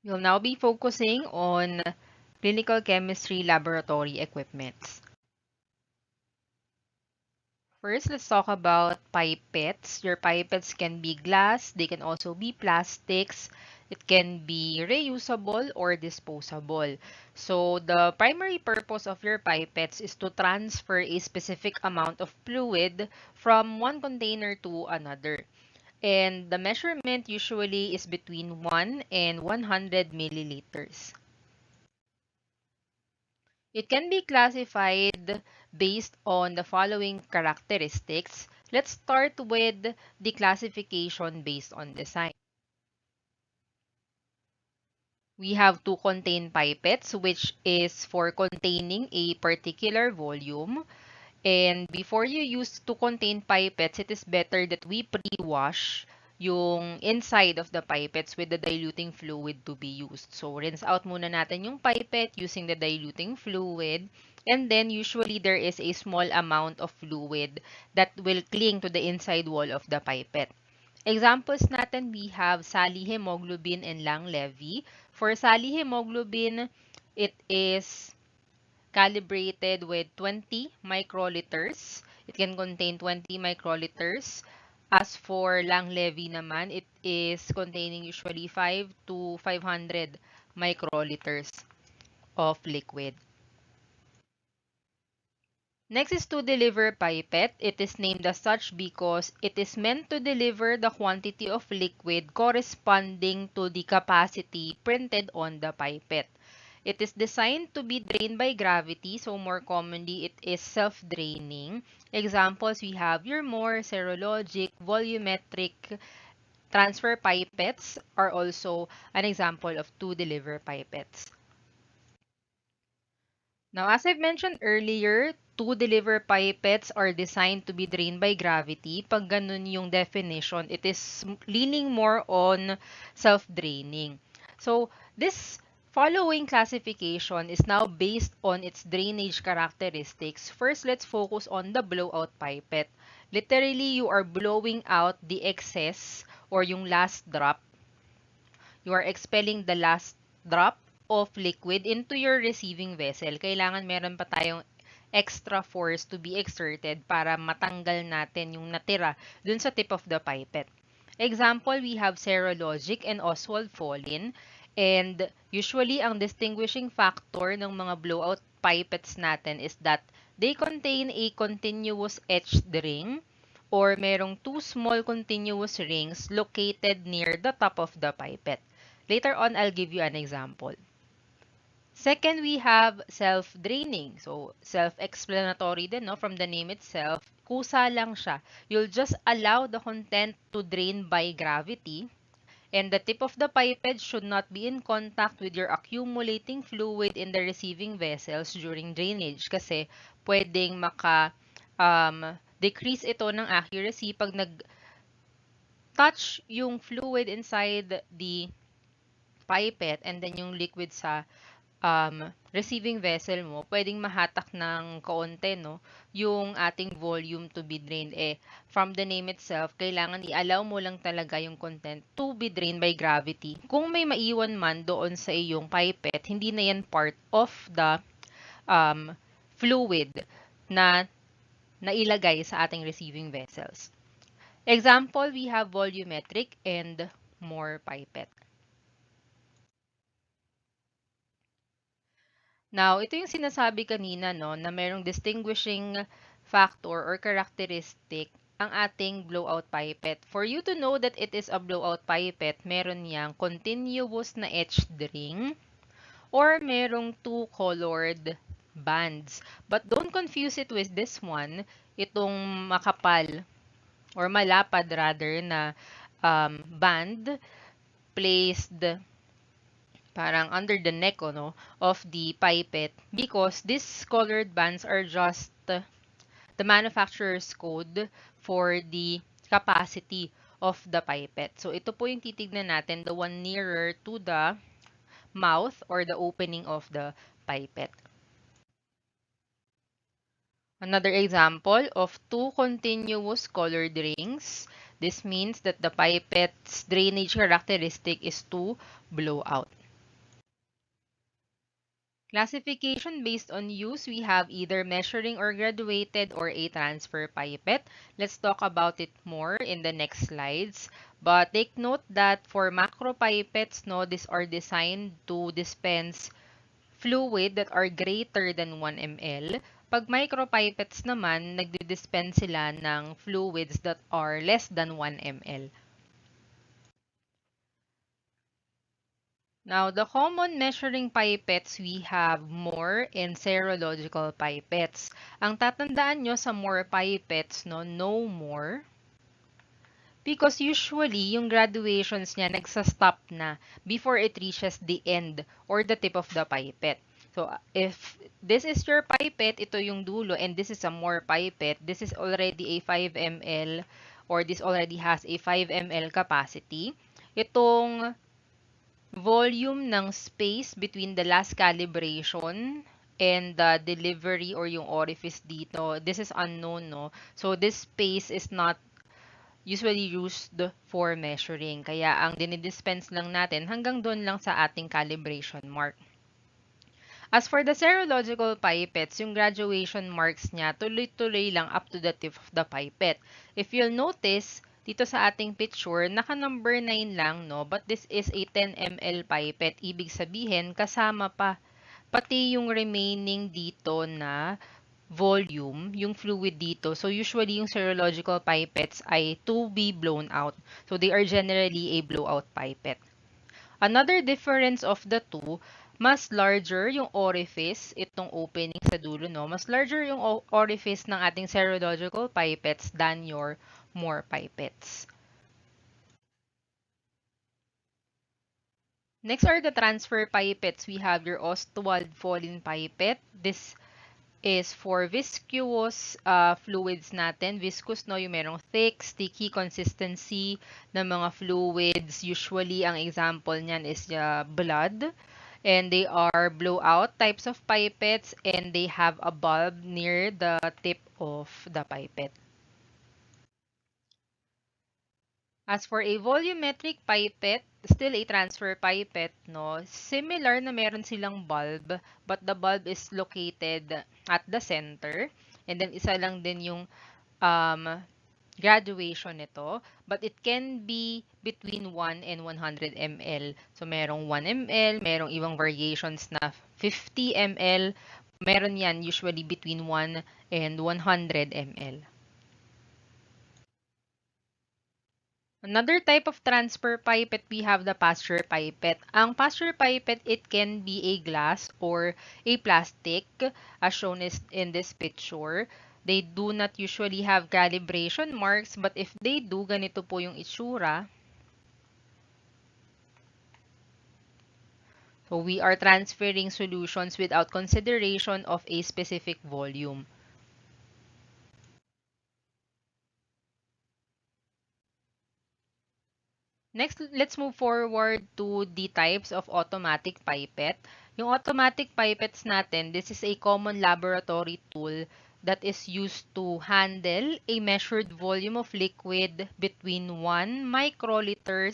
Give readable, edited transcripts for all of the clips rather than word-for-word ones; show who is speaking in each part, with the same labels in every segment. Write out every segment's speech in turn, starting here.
Speaker 1: We'll now be focusing on clinical chemistry laboratory equipments. First, let's talk about pipettes. Your pipettes can be glass, they can also be plastics, it can be reusable or disposable. So, the primary purpose of your pipettes is to transfer a specific amount of fluid from one container to another. And the measurement usually is between 1 and 100 milliliters. It can be classified based on the following characteristics. Let's start with the classification based on design. We have to contain pipettes, which is for containing a particular volume. And before you use to contain pipettes, it is better that we pre-wash yung inside of the pipettes with the diluting fluid to be used. So, rinse out muna natin yung pipette using the diluting fluid. And then, usually, there is a small amount of fluid that will cling to the inside wall of the pipette. Examples natin, we have Sally hemoglobin and Lang-Levy. For Sally hemoglobin, it is calibrated with 20 microliters. It can contain 20 microliters. As for Lang-Levy naman, it is containing usually 5 to 500 microliters of liquid. Next is to deliver pipette. It is named as such because it is meant to deliver the quantity of liquid corresponding to the capacity printed on the pipette. It is designed to be drained by gravity, so more commonly it is self-draining. Examples, we have your more serologic, volumetric transfer pipettes are also an example of to deliver pipettes. Now, as I've mentioned earlier, to deliver pipettes are designed to be drained by gravity. Pag ganun yung definition, it is leaning more on self-draining. So, this following classification is now based on its drainage characteristics. First, let's focus on the blowout pipette. Literally, you are blowing out the excess or yung last drop. You are expelling the last drop of liquid into your receiving vessel. Kailangan meron pa tayong extra force to be exerted para matanggal natin yung natira dun sa tip of the pipette. Example, we have serologic and Oswald Follin. And usually, ang distinguishing factor ng mga blowout pipettes natin is that they contain a continuous etched ring or merong two small continuous rings located near the top of the pipette. Later on, I'll give you an example. Second, we have self-draining. So, self-explanatory din, no? From the name itself, kusa lang siya. You'll just allow the content to drain by gravity, and the tip of the pipette should not be in contact with your accumulating fluid in the receiving vessels during drainage kasi pwedeng decrease ito ng accuracy pag nag-touch yung fluid inside the pipette and then yung liquid sa receiving vessel mo, pwedeng mahatak ng kaunti, no? Yung ating volume to be drained. From the name itself, kailangan i-allow mo lang talaga yung content to be drained by gravity. Kung may maiwan man doon sa iyong pipette, hindi na yan part of the fluid na nailagay sa ating receiving vessels. Example, we have volumetric and more pipette. Now, ito yung sinasabi kanina, no, na merong distinguishing factor or characteristic ang ating blowout pipette. For you to know that it is a blowout pipette, meron niyang continuous na etched ring or merong two colored bands. But don't confuse it with this one, itong makapal or malapad rather na band placed parang under the neck of the pipette because these colored bands are just the manufacturer's code for the capacity of the pipette. So, ito po yung titignan natin, the one nearer to the mouth or the opening of the pipette. Another example of two continuous colored rings. This means that the pipette's drainage characteristic is to blow out. Classification based on use, we have either measuring or graduated or a transfer pipette. Let's talk about it more in the next slides. But take note that for macro pipettes, no, these are designed to dispense fluid that are greater than 1 ml. Pag micropipettes naman, nagdi-dispense sila ng fluids that are less than 1 ml. Now, the common measuring pipettes, we have Moore and serological pipettes. Ang tatandaan nyo sa Moore pipettes, no more. Because usually, yung graduations niya nagsa-stop na before it reaches the end or the tip of the pipette. So, if this is your pipette, ito yung dulo, and this is a Moore pipette, this is already a 5 ml or this already has a 5 ml capacity. Itong volume ng space between the last calibration and the delivery or yung orifice dito, this is unknown, no? So, this space is not usually used for measuring. Kaya ang dinidispense lang natin hanggang doon lang sa ating calibration mark. As for the serological pipettes, yung graduation marks niya, tuloy-tuloy lang up to the tip of the pipette. If you'll notice, dito sa ating picture, naka number 9 lang, no? But this is a 10 ml pipette. Ibig sabihin, kasama pa pati yung remaining dito na volume, yung fluid dito. So, usually, yung serological pipettes ay to be blown out. So, they are generally a blowout pipette. Another difference of the two, mas larger yung orifice, itong opening sa dulo, no? Mas larger yung orifice ng ating serological pipettes than your Moore pipettes. Next are the transfer pipettes. We have your Ostwald-Follin pipette. This is for viscous fluids natin. Viscous, no, yung merong thick, sticky consistency ng mga fluids. Usually, ang example niyan is blood. And they are blowout types of pipettes and they have a bulb near the tip of the pipette. As for a volumetric pipette, still a transfer pipette, no? Similar na meron silang bulb, but the bulb is located at the center. And then isa lang din yung um, graduation nito, but it can be between 1 and 100 ml. So merong 1 ml, merong ibang variations na 50 ml, meron yan usually between 1 and 100 ml. Another type of transfer pipette, we have the pasture pipette. Ang pasture pipette, it can be a glass or a plastic, as shown in this picture. They do not usually have calibration marks, but if they do, ganito po yung itsura. So we are transferring solutions without consideration of a specific volume. Next, let's move forward to the types of automatic pipette. Yung automatic pipettes natin, this is a common laboratory tool that is used to handle a measured volume of liquid between 1 microliter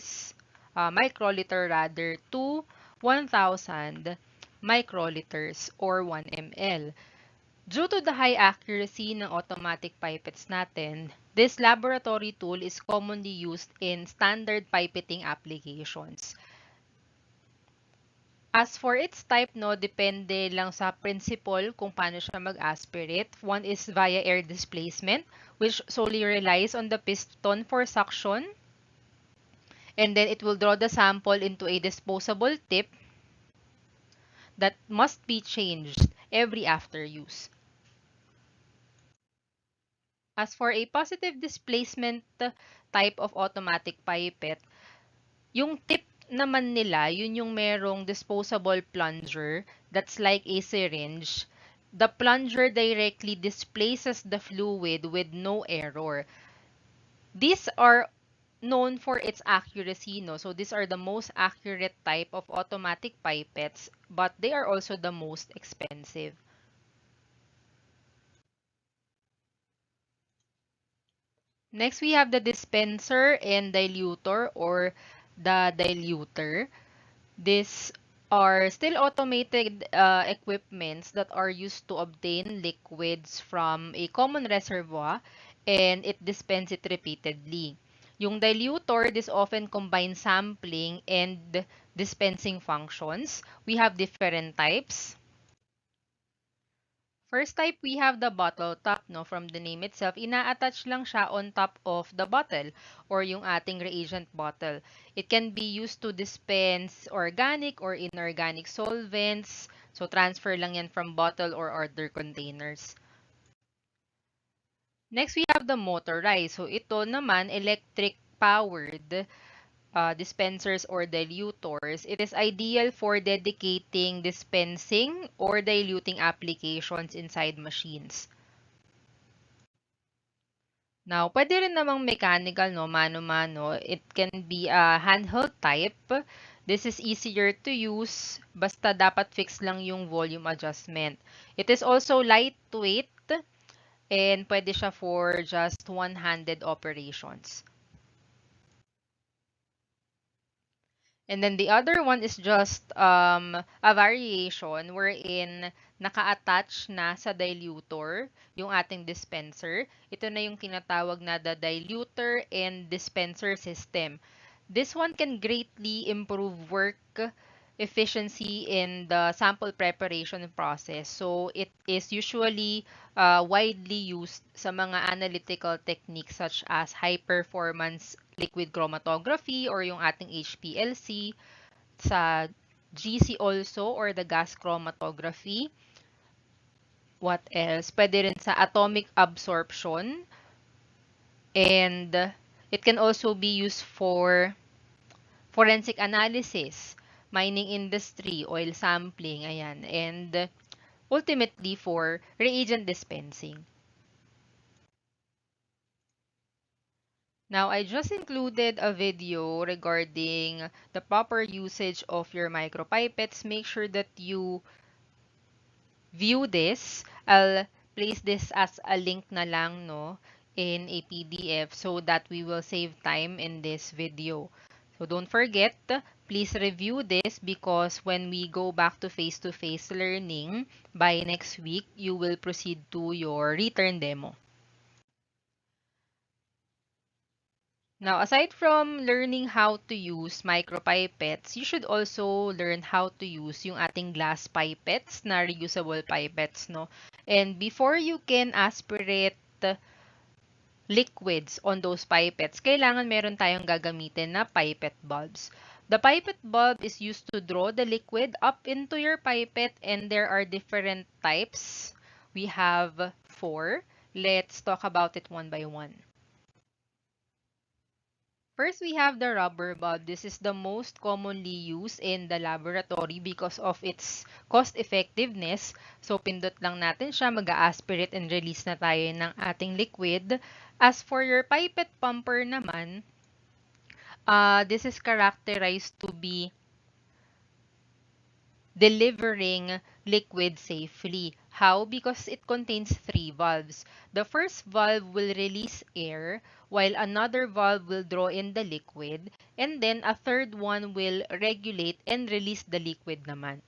Speaker 1: rather, to 1,000 microliters or 1 ml. Due to the high accuracy ng automatic pipettes natin, this laboratory tool is commonly used in standard pipetting applications. As for its type, no, depende lang sa principle kung paano siya mag-aspirate. One is via air displacement, which solely relies on the piston for suction. And then it will draw the sample into a disposable tip that must be changed every after use. As for a positive displacement type of automatic pipette, yung tip naman nila, yun yung merong disposable plunger that's like a syringe. The plunger directly displaces the fluid with no error. These are known for its accuracy, no? So these are the most accurate type of automatic pipettes, but they are also the most expensive. Next, we have the dispenser and dilutor or the diluter. This are still automated equipments that are used to obtain liquids from a common reservoir and it dispense it repeatedly. Yung dilutor, this often combines sampling and dispensing functions. We have different types. First type, we have the bottle top, no? From the name itself, ina-attach lang siya on top of the bottle or yung ating reagent bottle. It can be used to dispense organic or inorganic solvents. So, transfer lang yan from bottle or other containers. Next, we have the motorized. So, ito naman, electric-powered dispensers or dilutors. It is ideal for dedicating dispensing or diluting applications inside machines. Now, pwede rin namang mechanical, no, mano-mano. It can be a handheld type. This is easier to use, basta dapat fix lang yung volume adjustment. It is also lightweight and pwede siya for just one-handed operations. And then the other one is just a variation wherein naka-attach na sa dilutor yung ating dispenser. Ito na yung tinatawag na the dilutor and dispenser system. This one can greatly improve work efficiency in the sample preparation process. So it is usually widely used sa mga analytical techniques such as high performance liquid chromatography or yung ating HPLC, sa GC also or the gas chromatography. What else? Pwede rin sa atomic absorption, and it can also be used for forensic analysis, mining industry, oil sampling, ayan, and ultimately for reagent dispensing. Now, I just included a video regarding the proper usage of your micropipettes. Make sure that you view this. I'll place this as a link na lang, no, in a PDF so that we will save time in this video. So don't forget, please review this because when we go back to face-to-face learning by next week, you will proceed to your return demo. Now, aside from learning how to use micropipettes, you should also learn how to use yung ating glass pipettes na reusable pipettes, no? And before you can aspirate liquids on those pipettes, kailangan meron tayong gagamitin na pipette bulbs. The pipette bulb is used to draw the liquid up into your pipette and there are different types. We have 4. Let's talk about it one by one. First, we have the rubber bulb. This is the most commonly used in the laboratory because of its cost effectiveness. So, pindot lang natin siya, mag-aspirate and release na tayo ng ating liquid. As for your pipette pumper naman, this is characterized to be delivering liquid safely. How? Because it contains 3 valves. The first valve will release air, while another valve will draw in the liquid, and then a third one will regulate and release the liquid naman.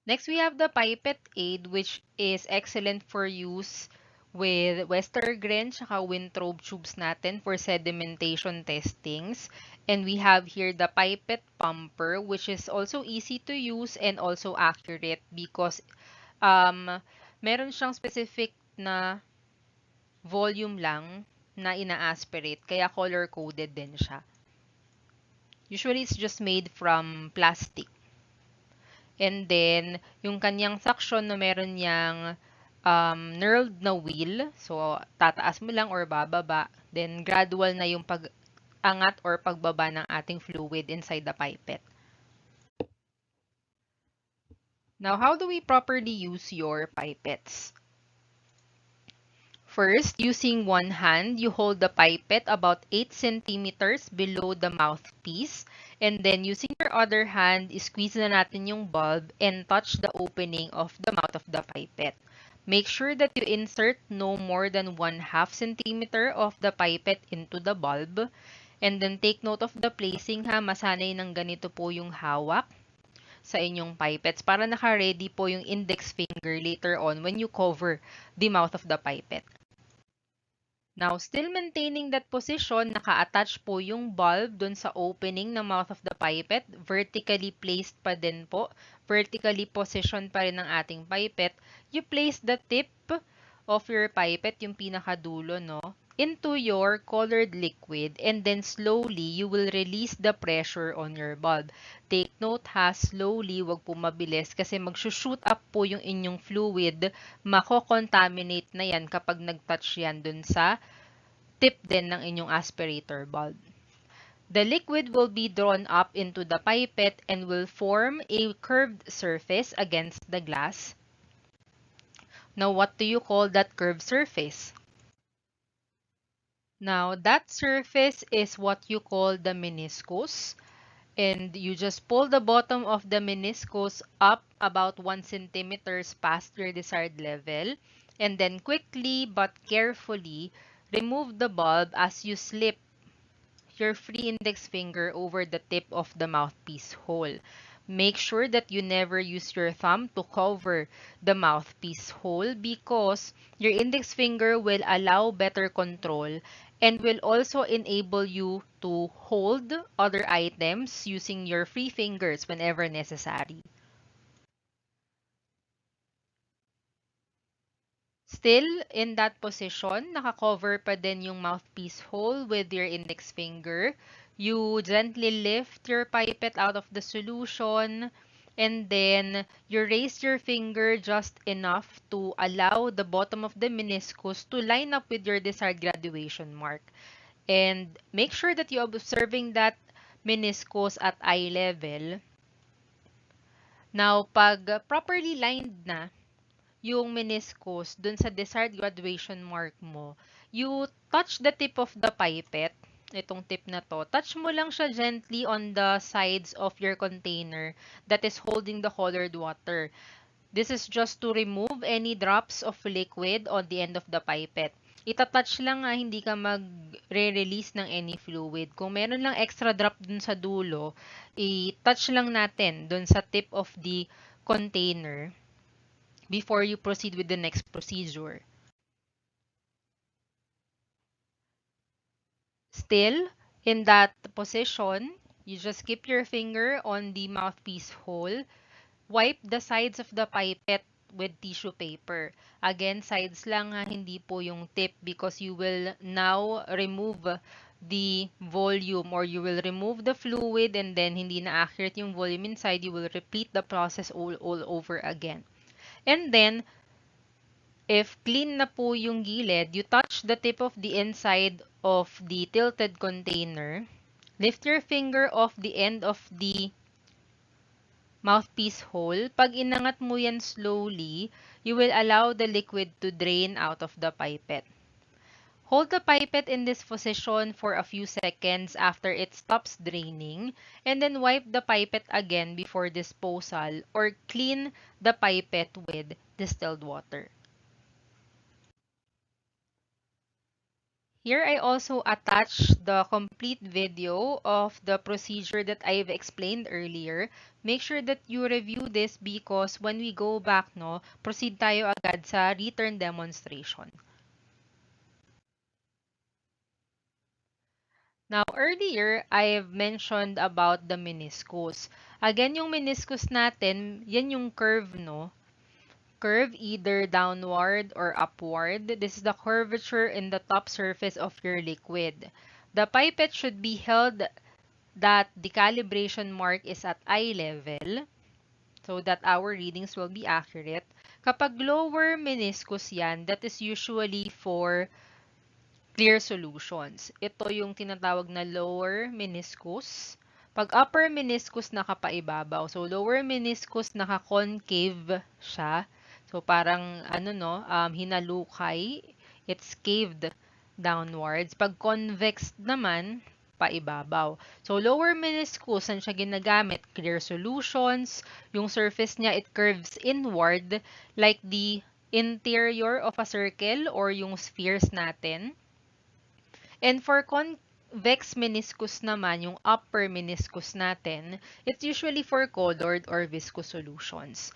Speaker 1: Next, we have the pipette aid, which is excellent for use with Westergren at Wintrobe tubes natin for sedimentation testings. And we have here the pipette pumper, which is also easy to use and also accurate because meron siyang specific na volume lang na ina-aspirate, kaya color-coded din siya. Usually, it's just made from plastic. And then, yung kanyang suction na meron niyang knurled na wheel. So, tataas mo lang or bababa. Then, gradual na yung pag-angat or pagbaba ng ating fluid inside the pipette. Now, how do we properly use your pipettes? First, using one hand, you hold the pipette about 8 centimeters below the mouthpiece. And then, using your other hand, squeeze na natin yung bulb and touch the opening of the mouth of the pipette. Make sure that you insert no more than 1/2 centimeter of the pipette into the bulb. And then take note of the placing ha, masanay ng ganito po yung hawak sa inyong pipettes para naka-ready po yung index finger later on when you cover the mouth of the pipette. Now, still maintaining that position, naka-attach po yung bulb dun sa opening ng mouth of the pipette. Vertically placed pa din po. Vertically positioned pa rin ang ating pipette. You place the tip of your pipette, yung pinakadulo, no, into your colored liquid, and then slowly, you will release the pressure on your bulb. Take note ha, slowly, wag po mabilis kasi mag-shoot up po yung inyong fluid, mako-contaminate na yan kapag nag-touch yan dun sa tip din ng inyong aspirator bulb. The liquid will be drawn up into the pipette and will form a curved surface against the glass. Now, what do you call that curved surface? Now, that surface is what you call the meniscus. And you just pull the bottom of the meniscus up about 1 centimeters past your desired level. And then quickly but carefully remove the bulb as you slip your free index finger over the tip of the mouthpiece hole. Make sure that you never use your thumb to cover the mouthpiece hole because your index finger will allow better control and will also enable you to hold other items using your free fingers whenever necessary. Still, in that position, naka-cover pa din yung mouthpiece hole with your index finger. You gently lift your pipette out of the solution and then you raise your finger just enough to allow the bottom of the meniscus to line up with your desired graduation mark. And make sure that you're observing that meniscus at eye level. Now, pag properly lined na yung meniscus dun sa desired graduation mark mo, you touch the tip of the pipette, itong tip na to, touch mo lang siya gently on the sides of your container that is holding the colored water. This is just to remove any drops of liquid on the end of the pipette. Itatouch lang hindi ka mag-re-release ng any fluid. Kung meron lang extra drop dun sa dulo, i-touch lang natin dun sa tip of the container before you proceed with the next procedure. Still, in that position, you just keep your finger on the mouthpiece hole. Wipe the sides of the pipette with tissue paper. Again, sides lang hindi po yung tip because you will now remove the volume or you will remove the fluid and then hindi na accurate yung volume inside. You will repeat the process all over again. And then, if clean na po yung gilid, you touch the tip of the inside of the tilted container. Lift your finger off the end of the mouthpiece hole. Pag inangat mo yan slowly, you will allow the liquid to drain out of the pipette. Hold the pipette in this position for a few seconds after it stops draining, and then wipe the pipette again before disposal or clean the pipette with distilled water. Here I also attached the complete video of the procedure that I've explained earlier. Make sure that you review this because when we go back, no, proceed tayo agad sa return demonstration. Now, earlier, I've mentioned about the meniscus. Again, yung meniscus natin, yan yung curve, no? Curve either downward or upward. This is the curvature in the top surface of your liquid. The pipette should be held that the calibration mark is at eye level so that our readings will be accurate. Kapag lower meniscus yan, that is usually for clear solutions. Ito yung tinatawag na lower meniscus. Pag upper meniscus nakapaibabaw. So lower meniscus naka-concave siya. So parang hinalukay, it's caved downwards. Pag convex naman, paibabaw. So lower meniscus, saan siya ginagamit? Clear solutions. Yung surface niya, it curves inward like the interior of a circle or yung spheres natin. And for convex meniscus naman, yung upper meniscus natin, it's usually for colored or viscous solutions.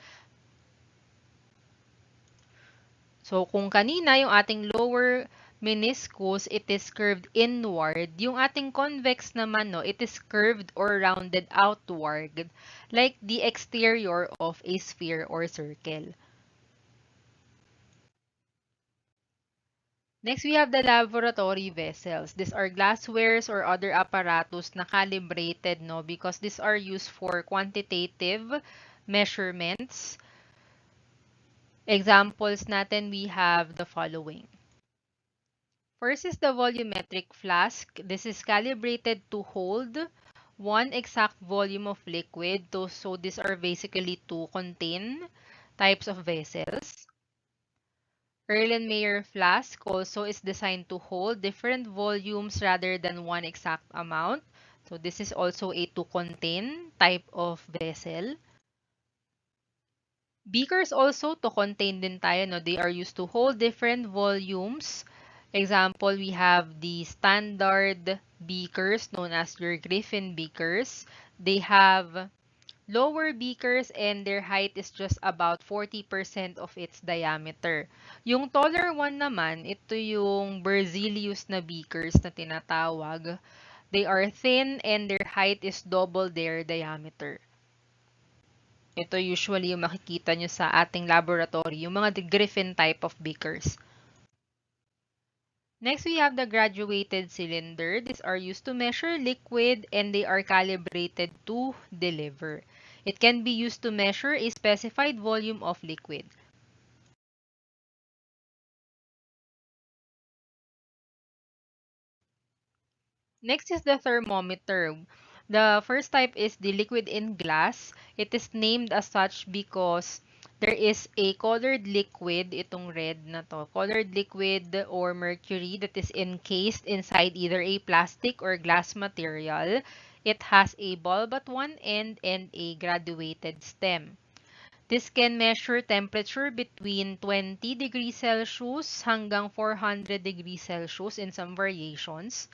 Speaker 1: So, kung kanina yung ating lower meniscus, it is curved inward. Yung ating convex naman, no, it is curved or rounded outward, like the exterior of a sphere or circle. Next, we have the laboratory vessels. These are glasswares or other apparatus na calibrated, no, because these are used for quantitative measurements. Examples natin, we have the following. First is the volumetric flask. This is calibrated to hold one exact volume of liquid. So these are basically to contain types of vessels. Erlenmeyer flask also is designed to hold different volumes rather than one exact amount. So this is also a to contain type of vessel. Beakers also to contain din tayo, no? They are used to hold different volumes. Example, we have the standard beakers known as your Griffin beakers. They have lower beakers and their height is just about 40% of its diameter. Yung taller one naman, ito yung Berzelius na beakers na tinatawag. They are thin and their height is double their diameter. Ito usually yung makikita nyo sa ating laboratory, yung mga Griffin type of beakers. Next, we have the graduated cylinder. These are used to measure liquid and they are calibrated to deliver. It can be used to measure a specified volume of liquid. Next is the thermometer. The first type is the liquid in glass. It is named as such because there is a colored liquid, itong red na to, colored liquid or mercury that is encased inside either a plastic or glass material. It has a bulb at one end and a graduated stem. This can measure temperature between 20 degrees Celsius hanggang 400 degrees Celsius in some variations.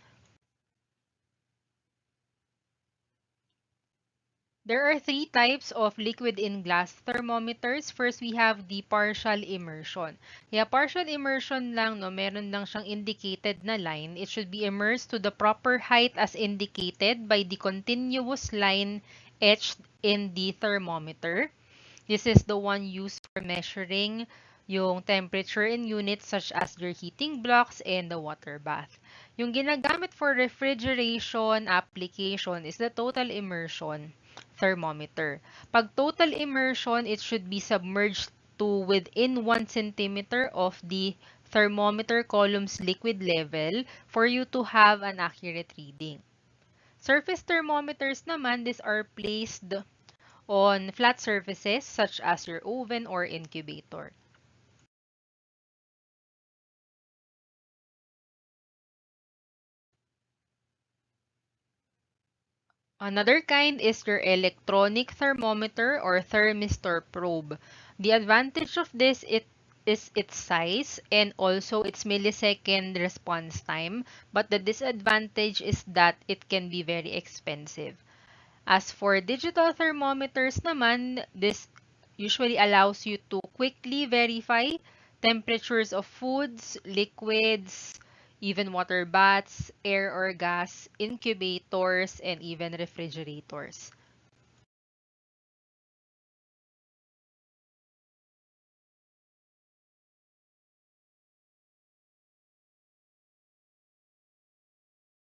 Speaker 1: There are three types of liquid in glass thermometers. First, we have the partial immersion. Kaya partial immersion lang, no, meron lang siyang indicated na line. It should be immersed to the proper height as indicated by the continuous line etched in the thermometer. This is the one used for measuring yung temperature in units such as your heating blocks and the water bath. Yung ginagamit for refrigeration application is the total immersion thermometer. Pag total immersion, it should be submerged to within 1 centimeter of the thermometer column's liquid level for you to have an accurate reading. Surface thermometers naman, these are placed on flat surfaces such as your oven or incubator. Another kind is your electronic thermometer or thermistor probe. The advantage of this is its size and also its millisecond response time, but the disadvantage is that it can be very expensive. As for digital thermometers naman, this usually allows you to quickly verify temperatures of foods, liquids, even water baths, air or gas, incubators, and even refrigerators.